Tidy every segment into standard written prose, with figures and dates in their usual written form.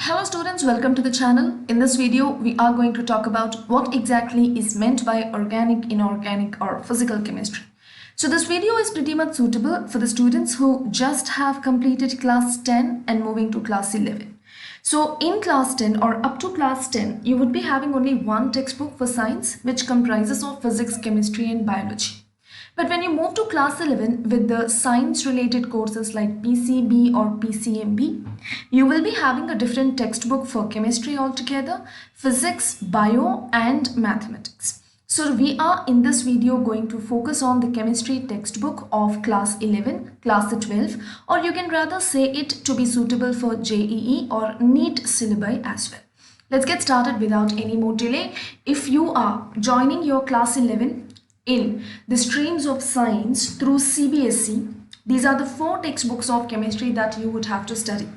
Hello students, welcome to the channel. In this video, we are going to talk about what exactly is meant by organic, inorganic or physical chemistry. So this video is pretty much suitable for the students who just have completed class 10 and moving to class 11. So in class 10 or up to class 10, you would be having only one textbook for science which comprises of physics, chemistry and biology. But when you move to class 11 with the science related courses like PCB or PCMB, you will be having a different textbook for chemistry altogether, physics, bio and mathematics. So we are in this video going to focus on the chemistry textbook of class 11, class 12, or you can rather say it to be suitable for JEE or NEET syllabi as well. Let's get started without any more delay. If you are joining your class 11 in the streams of science through CBSE, these are the 4 textbooks of chemistry that you would have to study,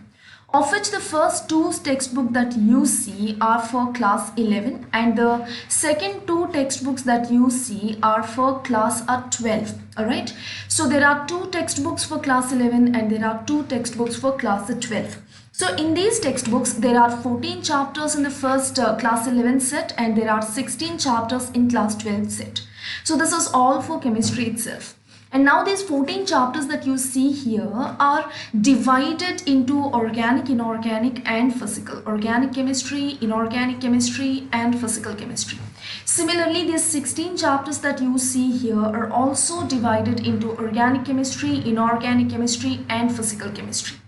of which the first 2 textbooks that you see are for class 11 and the second 2 textbooks that you see are for class 12. Alright, so there are 2 textbooks for class 11 and there are 2 textbooks for class 12. So in these textbooks, there are 14 chapters in the first class 11 set and there are 16 chapters in class 12 set. So this is all for chemistry itself. And now these 14 chapters that you see here are divided into organic, inorganic and physical. Organic chemistry, inorganic chemistry and physical chemistry. Similarly, these 16 chapters that you see here are also divided into organic chemistry, inorganic chemistry and physical chemistry.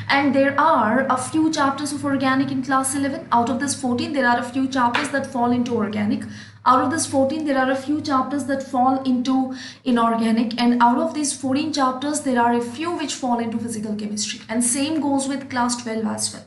And there are a few chapters of organic in class 11. Out of this 14, there are a few chapters that fall into organic. Out of this 14, there are a few chapters that fall into inorganic. And out of these 14 chapters, there are a few which fall into physical chemistry. And same goes with class 12 as well.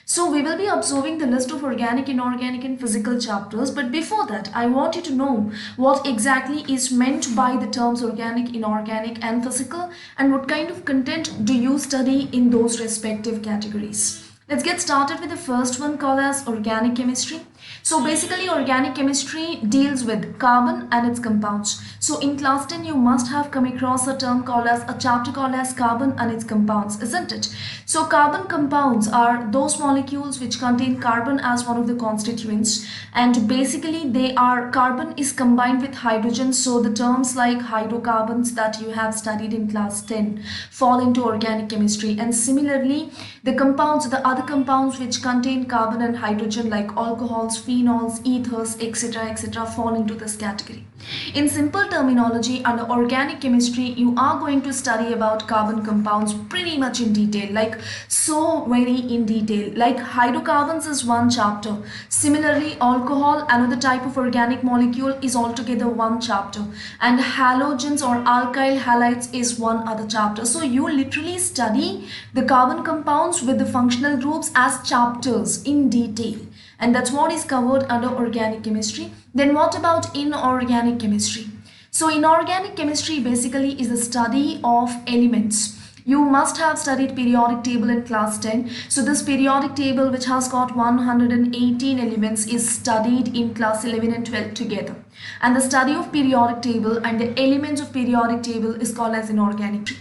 So we will be observing the list of organic, inorganic and physical chapters. But before that, I want you to know what exactly is meant by the terms organic, inorganic and physical and what kind of content do you study in those respective categories. Let's get started with the first one called as organic chemistry. So basically organic chemistry deals with carbon and its compounds. So in class 10 you must have come across a term called as a chapter called as carbon and its compounds, isn't it? So carbon compounds are those molecules which contain carbon as one of the constituents, and basically they are carbon is combined with hydrogen. So the terms like hydrocarbons that you have studied in class 10 fall into organic chemistry, and similarly the compounds, the other compounds which contain carbon and hydrogen like alcohols, phenols, ethers, etc. fall into this category. In simple terminology, under organic chemistry, you are going to study about carbon compounds pretty much in detail, like so very in detail. Like hydrocarbons is one chapter. Similarly, alcohol, another type of organic molecule, is altogether one chapter. And halogens or alkyl halides is one other chapter. So you literally study the carbon compounds with the functional groups as chapters in detail. And that's what is covered under organic chemistry. Then what about inorganic chemistry? So inorganic chemistry basically is the study of elements. You must have studied periodic table in class 10. So this periodic table, which has got 118 elements, is studied in class 11 and 12 together. And the study of periodic table and the elements of periodic table is called as inorganic.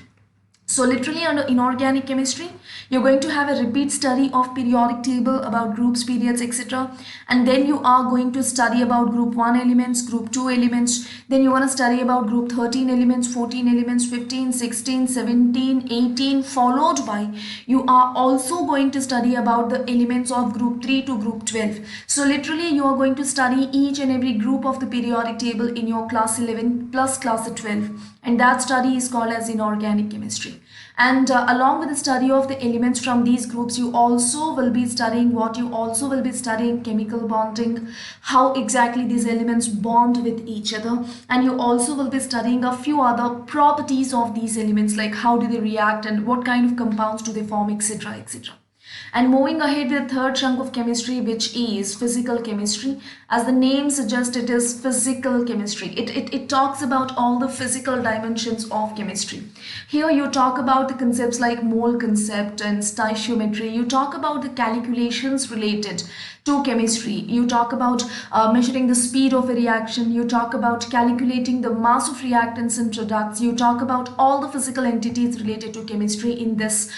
So literally under inorganic chemistry, you're going to have a repeat study of periodic table about groups, periods, etc. And then you are going to study about group 1 elements, group 2 elements. Then you want to study about group 13 elements, 14 elements, 15, 16, 17, 18, followed by you are also going to study about the elements of group 3 to group 12. So literally you are going to study each and every group of the periodic table in your class 11 plus class 12. And that study is called as inorganic chemistry. And along with the study of the elements from these groups, you also will be studying chemical bonding, how exactly these elements bond with each other. And you also will be studying a few other properties of these elements, like how do they react and what kind of compounds do they form, etc. And moving ahead with the third chunk of chemistry, which is physical chemistry. As the name suggests, it is physical chemistry. It talks about all the physical dimensions of chemistry. Here you talk about the concepts like mole concept and stoichiometry. You talk about the calculations related to chemistry. You talk about measuring the speed of a reaction. You talk about calculating the mass of reactants and products. You talk about all the physical entities related to chemistry in this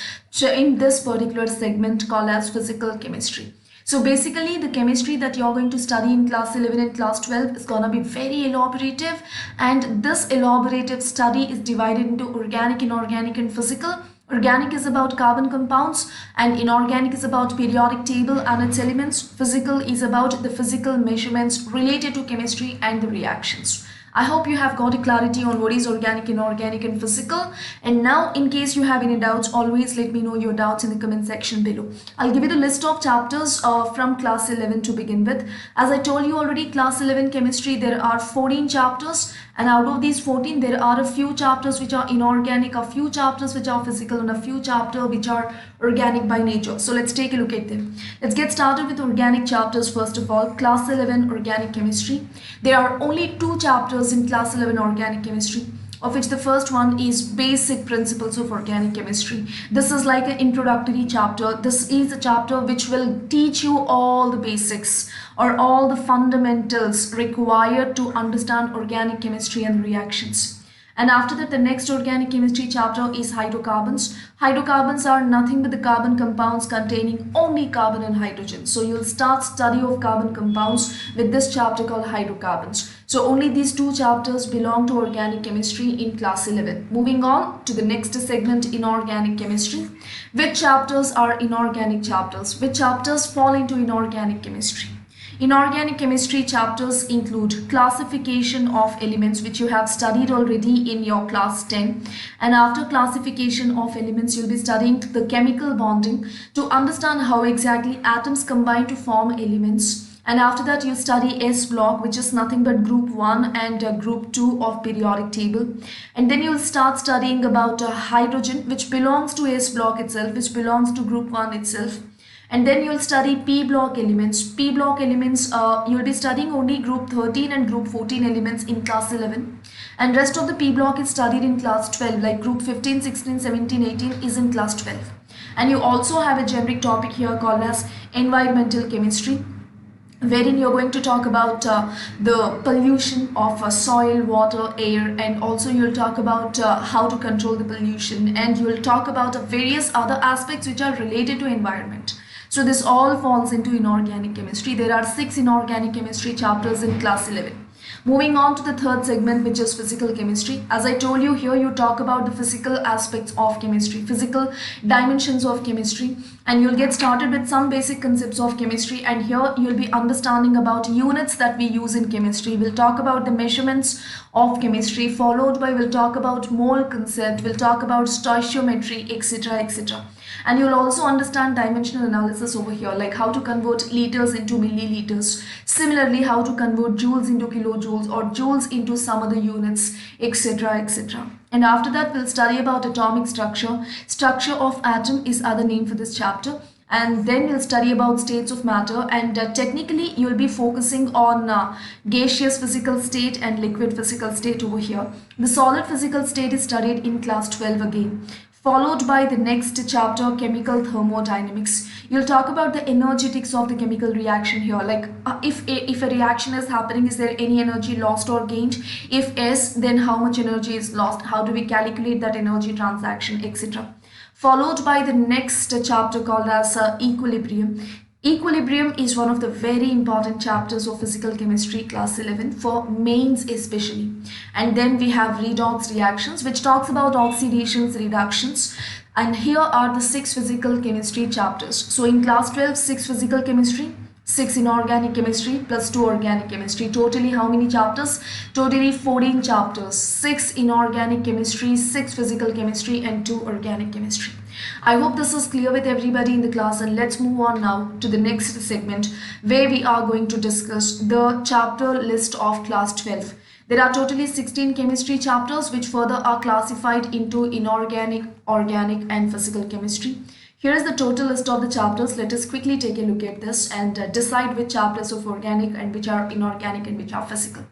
particular segment segment called as physical chemistry. So basically the chemistry that you're going to study in class 11 and class 12 is going to be very elaborative, and this elaborative study is divided into organic, inorganic and physical. Organic is about carbon compounds and inorganic is about periodic table and its elements. Physical is about the physical measurements related to chemistry and the reactions. I hope you have got a clarity on what is organic, inorganic and physical. And now in case you have any doubts, always let me know your doubts in the comment section below. I'll give you the list of chapters from class 11 to begin with. As I told you already, class 11 chemistry, there are 14 chapters, and out of these 14 there are a few chapters which are inorganic, a few chapters which are physical and a few chapters which are organic by nature. So let's take a look at them. Let's get started with organic chapters. First of all, class 11 organic chemistry. There are only 2 chapters in class 11 organic chemistry, of which the first one is basic principles of organic chemistry. This is like an introductory chapter. This is a chapter which will teach you all the basics or all the fundamentals required to understand organic chemistry and reactions. And after that, the next organic chemistry chapter is hydrocarbons. Hydrocarbons are nothing but the carbon compounds containing only carbon and hydrogen. So you'll start study of carbon compounds with this chapter called hydrocarbons. So only these 2 chapters belong to organic chemistry in class 11. Moving on to the next segment, inorganic chemistry. Which chapters are inorganic chapters? Which chapters fall into inorganic chemistry? Inorganic chemistry chapters include classification of elements, which you have studied already in your class 10. And after classification of elements, you'll be studying the chemical bonding to understand how exactly atoms combine to form elements. And after that, you study S block, which is nothing but group 1 and group 2 of periodic table. And then you'll start studying about hydrogen, which belongs to S block itself, which belongs to group 1 itself. And then you'll study P block elements. P block elements, you'll be studying only group 13 and group 14 elements in class 11. And rest of the P block is studied in class 12, like group 15, 16, 17, 18 is in class 12. And you also have a generic topic here called as environmental chemistry, wherein you're going to talk about the pollution of soil, water, air, and also you'll talk about how to control the pollution, and you'll talk about various other aspects which are related to environment. So this all falls into inorganic chemistry. There are 6 inorganic chemistry chapters in class 11. Moving on to the third segment, which is physical chemistry. As I told you, here you talk about the physical aspects of chemistry, physical dimensions of chemistry, and you'll get started with some basic concepts of chemistry, and here you'll be understanding about units that we use in chemistry. We'll talk about the measurements of chemistry, followed by we'll talk about mole concept, we'll talk about stoichiometry, etc., etc. And you'll also understand dimensional analysis over here, like how to convert liters into milliliters. Similarly, how to convert joules into kilojoules or joules into some other units, etc., etc. And after that, we'll study about atomic structure. Structure of atom is other name for this chapter. And then we'll study about states of matter, and technically you'll be focusing on gaseous physical state and liquid physical state over here. The solid physical state is studied in class 12 again, followed by the next chapter, chemical thermodynamics. You'll talk about the energetics of the chemical reaction here, like if a reaction is happening, is there any energy lost or gained? If yes, then how much energy is lost? How do we calculate that energy transaction, etc. Followed by the next chapter called as equilibrium. Equilibrium is one of the very important chapters of physical chemistry class 11 for mains especially. And then we have redox reactions, which talks about oxidations, reductions. And here are the 6 physical chemistry chapters. So in class 12, 6 physical chemistry, 6 inorganic chemistry plus 2 organic chemistry. Totally how many chapters? Totally 14 chapters. 6 inorganic chemistry, 6 physical chemistry and 2 organic chemistry. I hope this is clear with everybody in the class, and let's move on now to the next segment where we are going to discuss the chapter list of class 12. There are totally 16 chemistry chapters which further are classified into inorganic, organic and physical chemistry. Here is the total list of the chapters. Let us quickly take a look at this and decide which chapters of organic and which are inorganic and which are physical.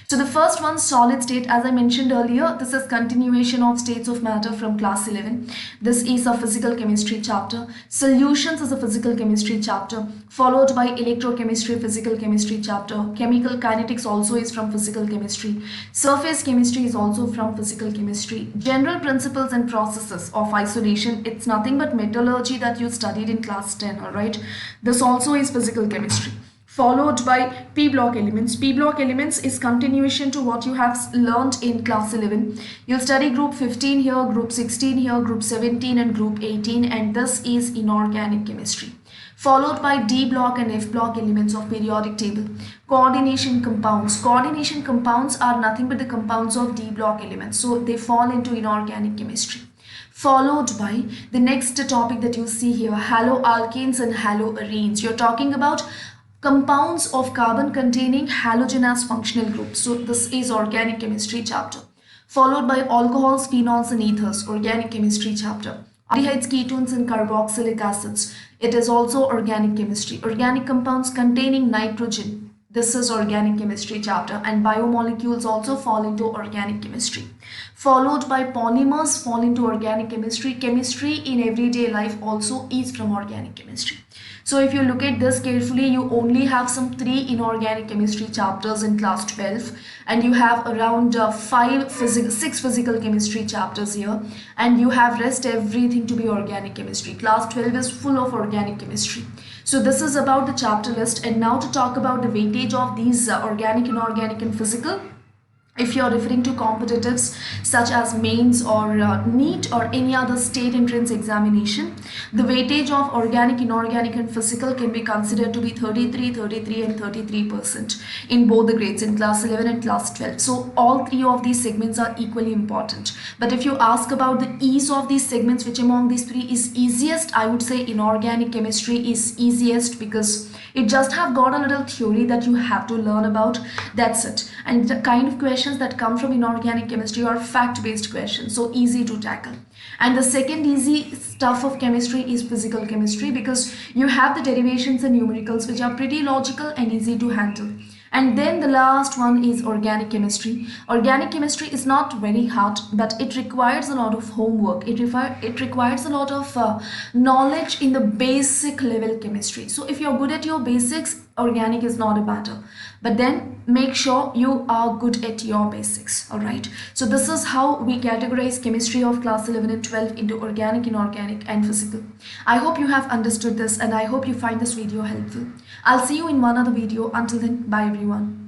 So the first one, solid state, as I mentioned earlier, this is continuation of states of matter from class 11. This is a physical chemistry chapter. Solutions is a physical chemistry chapter, followed by electrochemistry, physical chemistry chapter. Chemical kinetics also is from physical chemistry. Surface chemistry is also from physical chemistry. General principles and processes of isolation, it's nothing but metallurgy that you studied in class 10, all right? This also is physical chemistry, followed by P block elements. P block elements is continuation to what you have learned in class 11. You'll study group 15 here, group 16 here, group 17 and group 18, and this is inorganic chemistry. Followed by D block and F block elements of periodic table. Coordination compounds. Coordination compounds are nothing but the compounds of D block elements, so they fall into inorganic chemistry. Followed by the next topic that you see here, haloalkanes and haloarenes. You're talking about compounds of carbon containing halogenous functional groups. So this is organic chemistry chapter. Followed by alcohols, phenols and ethers, organic chemistry chapter. Aldehydes, ketones and carboxylic acids. It is also organic chemistry. Organic compounds containing nitrogen. This is organic chemistry chapter, and biomolecules also fall into organic chemistry. Followed by polymers fall into organic chemistry. Chemistry in everyday life also is from organic chemistry. So if you look at this carefully, you only have some 3 inorganic chemistry chapters in class 12, and you have around 6 physical chemistry chapters here, and you have rest everything to be organic chemistry. Class 12 is full of organic chemistry. So this is about the chapter list, and now to talk about the weightage of these organic, inorganic and physical. If you're referring to competitives such as mains or NEET or any other state entrance examination, the weightage of organic, inorganic and physical can be considered to be 33, 33 and 33% in both the grades, in class 11 and class 12. So all 3 of these segments are equally important. But if you ask about the ease of these segments, which among these 3 is easiest, I would say inorganic chemistry is easiest, because it just have got a little theory that you have to learn about. That's it. And the kind of questions that come from inorganic chemistry are fact-based questions, so easy to tackle. And the second easy stuff of chemistry is physical chemistry, because you have the derivations and numericals which are pretty logical and easy to handle. And then the last one is organic chemistry. Organic chemistry is not very hard, but it requires a lot of homework. It requires a lot of knowledge in the basic level chemistry. So if you're good at your basics, organic is not a matter. But then make sure you are good at your basics. All right. So this is how we categorize chemistry of class 11 and 12 into organic, inorganic and physical. I hope you have understood this, and I hope you find this video helpful. I'll see you in one other video. Until then, bye everyone.